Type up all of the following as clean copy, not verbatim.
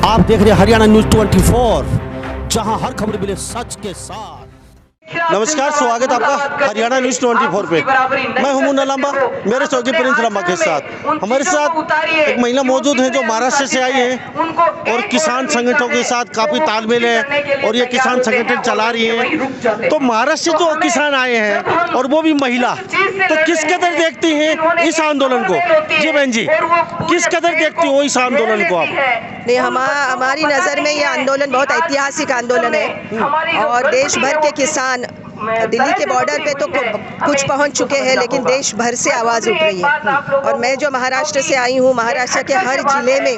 आप देख रहे हैं हरियाणा न्यूज 24, जहां हर खबर मिले सच के साथ। नमस्कार, स्वागत है आपका हरियाणा न्यूज 24 पे। मैं हूं मुन्ना लांबा, मेरे सहयोगी प्रिंस लांबा के साथ। हमारे साथ एक महिला मौजूद है जो महाराष्ट्र से आई है और किसान संगठनों के साथ काफी तालमेल है और ये किसान संगठन चला रही है। तो महाराष्ट्र से जो किसान आए हैं और वो भी महिला, तो किस कदर देखती हैं इस आंदोलन को? जी बहन जी, किस कदर देखती हो इस आंदोलन को आप? नहीं, हमारी नज़र में ये आंदोलन बहुत ऐतिहासिक आंदोलन है और देश भर के किसान दिल्ली के बॉर्डर पे तो कुछ पहुंच चुके हैं, लेकिन देश भर से आवाज़ उठ रही है। और मैं जो महाराष्ट्र से आई हूँ, महाराष्ट्र के हर जिले में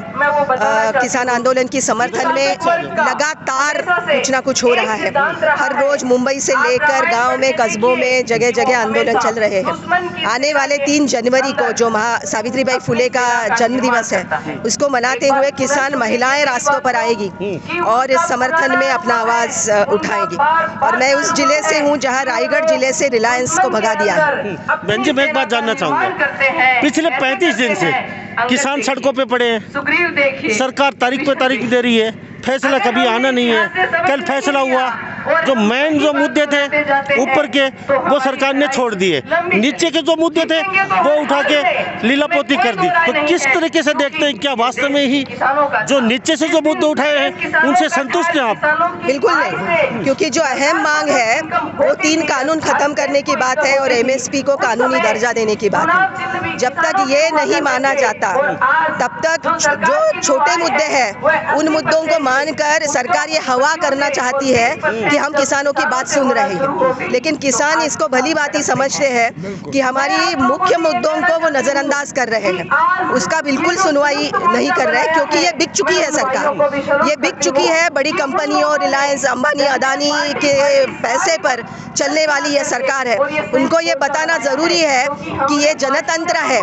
किसान आंदोलन की समर्थन में लगातार कुछ ना कुछ हो रहा है। हर रोज़ मुंबई से लेकर गांव में, कस्बों में जगह जगह आंदोलन चल रहे हैं। आने वाले 3 जनवरी को जो सावित्रीबाई फुले का जन्म दिवस है, उसको मनाते हुए किसान महिलाएं रास्तों पर आएगी और इस समर्थन में अपना आवाज़ उठाएगी। और मैं उस जिले से हूँ जहाँ रायगढ़ जिले से रिलायंस को भगा दिया है। बहन जी, मैं एक बात जानना चाहूँगा, पिछले 35 दिन से किसान सड़कों पे पड़े हैं, सरकार तारीख पे तारीख दे रही है, फैसला कभी आना नहीं है। कल फैसला हुआ, जो मेन जो मुद्दे थे ऊपर के वो सरकार ने छोड़ दिए, नीचे के जो मुद्दे थे वो उठा के लीलापोती कर दी। तो किस तरीके से देखते हैं, क्या वास्तव में ही जो नीचे से जो मुद्दे उठाए हैं उनसे संतुष्ट हैं आप? बिल्कुल नहीं, क्योंकि जो अहम मांग है वो 3 कानून खत्म करने की बात है और MSP को कानूनी दर्जा देने की बात है। जब तक ये नहीं माना जाता तब तक जो छोटे मुद्दे हैं उन मुद्दों को मानकर सरकार ये हवा करना चाहती है कि हम किसानों की बात सुन रहे हैं, लेकिन किसान इसको भली भांति समझते हैं कि हमारी मुख्य मुद्दों को वो नज़रअंदाज कर रहे हैं, उसका बिल्कुल सुनवाई नहीं कर रहे, क्योंकि ये बिक चुकी है सरकार, ये बिक चुकी है बड़ी कंपनियों, रिलायंस, अंबानी, अदानी के पैसे पर चलने वाली ये सरकार है। उनको ये बताना ज़रूरी है कि ये जनतंत्र है।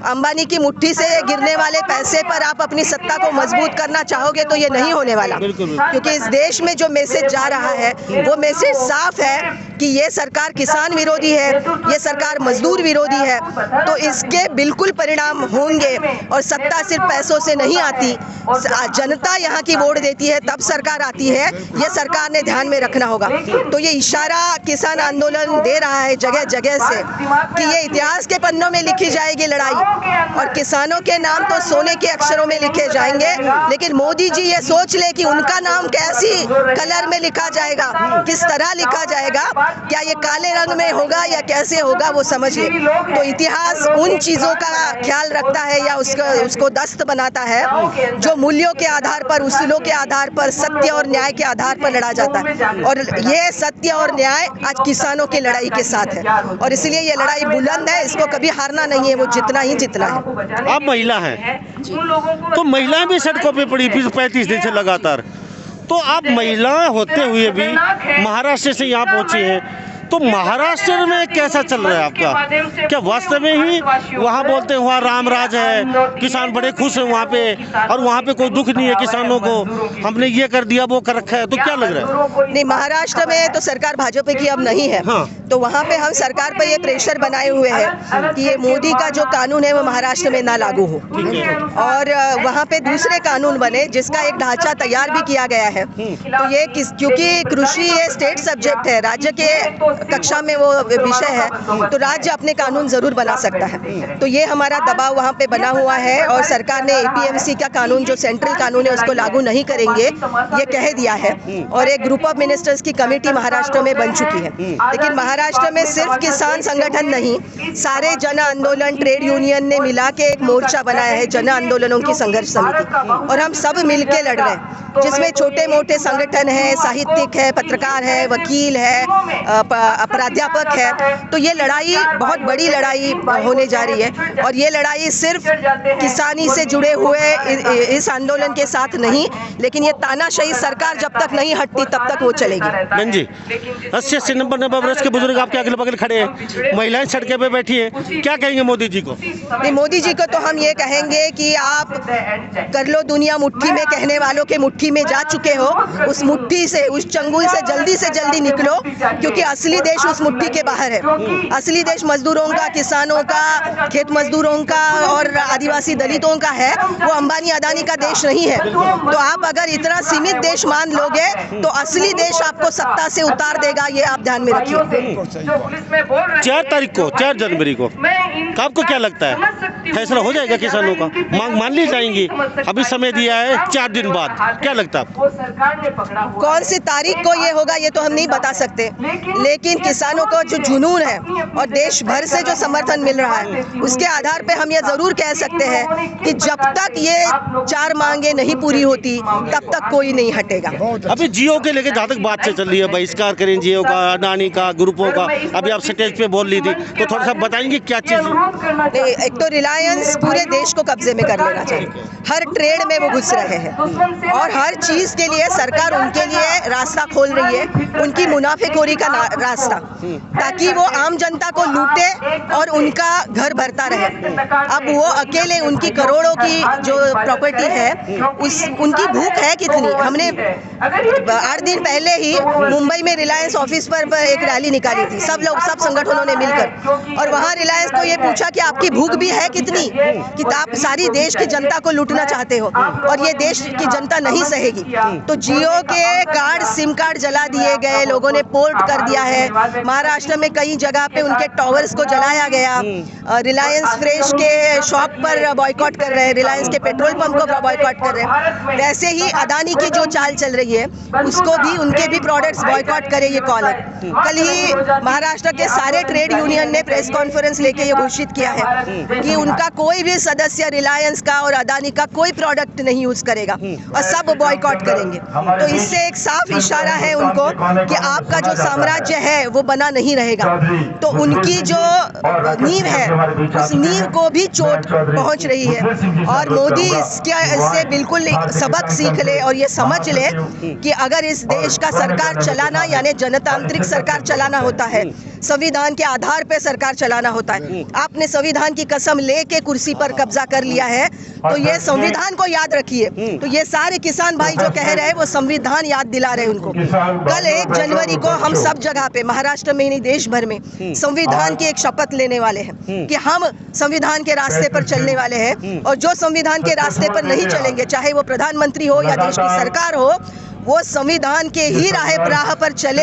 अंबानी की मुट्ठी से गिरने वाले पैसे पर आप अपनी सत्ता को मजबूत करना चाहोगे तो ये नहीं होने वाला, क्योंकि इस देश में जो मैसेज जा रहा है वो मैसेज साफ है कि ये सरकार किसान विरोधी है, ये सरकार मजदूर विरोधी है। तो इसके बिल्कुल परिणाम होंगे और सत्ता सिर्फ पैसों से नहीं आती, जनता यहाँ की वोट देती है तब सरकार आती है, ये सरकार ने ध्यान में रखना होगा। तो ये इशारा किसान आंदोलन दे रहा है जगह जगह से कि ये इतिहास के पन्नों में लिखी जाएगी लड़ाई और किसानों के नाम तो सोने के अक्षरों में लिखे जाएंगे, लेकिन मोदी जी ये सोच ले कि उनका नाम कैसी कलर में लिखा जाएगा, किस तरह लिखा जाएगा, क्या ये काले रंग में होगा या कैसे होगा वो समझ ले। तो इतिहास उन चीज़ों का ख्याल रखता है या उसको दस्त बनाता है जो मूल्यों के आधार पर, उसूलों के आधार पर, सत्य और न्याय के आधार पर लड़ा जाता है। और ये सत्य और न्याय आज किसानों की लड़ाई के साथ है और इसलिए ये लड़ाई बुलंद है, इसको कभी हारना नहीं है, वो जितना ही जितना है। आप महिला हैं, तो महिलाएं भी सड़कों पे पड़ी 35 दिन से लगातार, तो आप महिला होते हुए भी महाराष्ट्र से यहाँ पहुंची हैं, तो महाराष्ट्र में कैसा चल रहा है आपका? क्या वास्तव में ही वहाँ बोलते हैं वहाँ राम राज है, किसान बड़े खुश हैं वहाँ पे और वहाँ पे कोई दुख नहीं है किसानों को, हमने ये कर दिया वो कर रखा है, तो क्या लग रहा है? नहीं, महाराष्ट्र में तो सरकार भाजपा की अब नहीं है। हाँ। तो वहाँ पे हम सरकार पर ये प्रेशर बनाए हुए हैं कि ये मोदी का जो कानून है वो महाराष्ट्र में ना लागू हो और वहाँ पे दूसरे कानून बने जिसका एक ढांचा तैयार भी किया गया है। तो ये क्योंकि कृषि ये स्टेट सब्जेक्ट है, राज्य के कक्षा में वो विषय है, तो राज्य अपने कानून जरूर बना सकता है। तो ये हमारा दबाव वहाँ पे बना हुआ है और सरकार ने APMC का कानून जो सेंट्रल कानून है उसको लागू नहीं करेंगे ये कह दिया है और एक ग्रुप ऑफ मिनिस्टर्स की कमेटी महाराष्ट्र में बन चुकी है। लेकिन महाराष्ट्र में सिर्फ किसान संगठन नहीं, सारे जन आंदोलन, ट्रेड यूनियन ने मिला के एक मोर्चा बनाया है, जन आंदोलनों की संघर्ष समिति, और हम सब मिलके लड़ रहे हैं, जिसमें छोटे मोटे संगठन है, साहित्यिक है, पत्रकार है, वकील है, प्राध्यापक है। तो ये लड़ाई बहुत बड़ी लड़ाई होने जा रही है और ये लड़ाई सिर्फ किसानी से जुड़े हुए इस आंदोलन के साथ नहीं, लेकिन ये तानाशाही सरकार जब तक नहीं हटती तब तक वो चलेगी। बहन जी, 80-90 वर्ष के बुजुर्ग आपके अगल बगल खड़े हैं, महिलाएं सड़कें पे बैठी हैं, क्या कहेंगे मोदी जी को? नहीं, मोदी जी को तो हम ये कहेंगे कि आप कर लो दुनिया मुट्ठी में कहने वालों के मुट्ठी में जा चुके हो, उस मुट्ठी से, उस चंगुल से जल्दी निकलो, क्योंकि असली असली देश उस मुट्ठी के बाहर है। असली देश मजदूरों का, किसानों का, खेत मजदूरों का और आदिवासी दलितों का है। वो अंबानी अदानी का देश नहीं है। तो आप अगर इतना सीमित देश मान लोगे तो असली देश आपको सत्ता से उतार देगा, ये आप ध्यान में रखिए। 4 तारीख को, 4 जनवरी को आपको क्या लगता है फैसला हो जाएगा किसानों का? मांग मान ली जाएंगी? अभी समय दिया है 4 दिन बाद, क्या लगता है आपको? कौन सी तारीख को ये होगा ये तो हम नहीं बता सकते, लेकिन किसानों को जो जुनून है और देश भर से जो समर्थन मिल रहा है उसके आधार पे हम ये जरूर कह सकते हैं कि जब तक ये 4 मांगे नहीं पूरी होती तब तक कोई नहीं हटेगा। अभी जियो के लेके जहाँ तक बात से चल रही है, बहिष्कार करें जियो का, अडानी का, ग्रुपों का, अभी आप स्टेज पे बोल रही थी, तो थोड़ा सा बताएंगे क्या चीज़? एक तो रिलायंस पूरे देश को कब्जे में कर लेना चाहिए। हर ट्रेड में वो घुस रहे हैं और हर चीज के लिए सरकार उनके लिए रास्ता खोल रही है, उनकी मुनाफेखोरी का रास्ता, ताकि वो आम जनता को लूटे और उनका घर भरता रहे। अब वो अकेले उनकी करोड़ों की जो प्रॉपर्टी है उनकी भूख है कितनी? हमने 8 दिन पहले ही मुंबई में रिलायंस ऑफिस पर एक रैली निकाली थी, सब संगठनों ने मिलकर, और वहाँ रिलायंस को ये पूछा कि आपकी भूख भी है कितनी, कि आप सारी देश की जनता को लूटना चाहते हो और ये देश की जनता नहीं सहेगी। तो जियो के कार्ड, सिम कार्ड जला दिए गए, लोगों ने पोर्ट कर दिया है। महाराष्ट्र में कई जगह पे उनके टावर्स को जलाया गया। रिलायंस फ्रेश के शॉप पर बॉयकॉट कर रहे हैं, रिलायंस के पेट्रोल पंप को बॉयकॉट कर रहे हैं। वैसे ही अदानी की जो चाल चल रही है उसको भी, उनके भी प्रोडक्ट्स बॉयकॉट करे, ये कॉल है। कल ही महाराष्ट्र के सारे ट्रेड यूनियन ने प्रेस कॉन्फ्रेंस लेके ये घोषित किया है कि उनका कोई भी सदस्य रिलायंस का और अदानी का कोई प्रोडक्ट नहीं यूज करेगा और सब बॉयकॉट करेंगे। तो इससे एक साफ इशारा है उनको कि आपका जो साम्राज्य है वो बना नहीं रहेगा। तो उनकी जो नींव है उस नींव को भी चोट पहुंच रही है और मोदी इससे बिल्कुल सबक सीख ले और ये समझ ले कि अगर इस देश का सरकार चलाना यानी जनतांत्रिक सरकार चलाना होता है, संविधान के आधार पे सरकार चलाना होता है। आपने संविधान की कसम लेके कुर्सी पर कब्जा कर लिया है, तो ये संविधान को याद रखिए। तो ये सारे किसान भाई जो कह रहे हैं वो संविधान याद दिला रहे हैं उनको। कल 1 जनवरी को हम सब जगह पे, महाराष्ट्र में नहीं देश भर में, संविधान की एक शपथ लेने वाले हैं कि हम संविधान के रास्ते पर चलने वाले हैं, और जो संविधान के रास्ते पर नहीं चलेंगे, चाहे वो प्रधानमंत्री हो या देश की सरकार हो, वो संविधान के ही राह पर चले,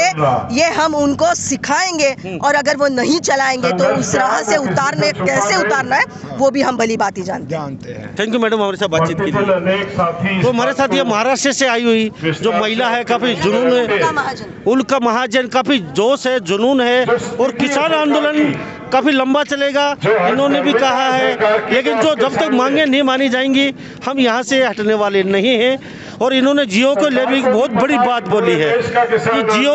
ये हम उनको सिखाएंगे। और अगर वो नहीं चलाएंगे तो उस राह से कैसे उतारना है वो भी हम भली बात ही जानते हैं। थैंक यू मैडम हमारे साथ बातचीत के लिए। तो हमारे साथ ये महाराष्ट्र से आई हुई जो महिला है, काफी जुनून है, उल्का महाजन, काफी जोश है, जुनून है, और किसान आंदोलन काफी लंबा चलेगा इन्होंने भी कहा है। लेकिन जो जब तक मांगे नहीं मानी जाएंगी हम यहाँ से हटने वाले नहीं हैं। और इन्होंने जियो को ले भी बहुत बड़ी बात बोली है कि जियो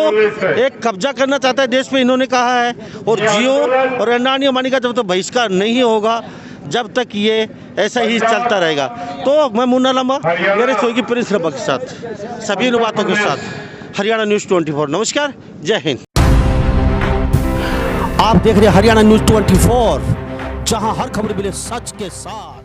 एक कब्जा करना चाहता है देश पे, इन्होंने कहा है। और जियो और अडानी अंबानी का जब तक बहिष्कार नहीं होगा, जब तक ये ऐसा ही चलता रहेगा। तो मैं मुन्ना लांबा मेरे सहयोगी प्रिंस रब्बा के साथ, सभी बातों के साथ, हरियाणा न्यूज़ 24। नमस्कार, जय हिंद। आप देख रहे हैं हरियाणा न्यूज़ 24, जहां हर खबर मिले सच के साथ।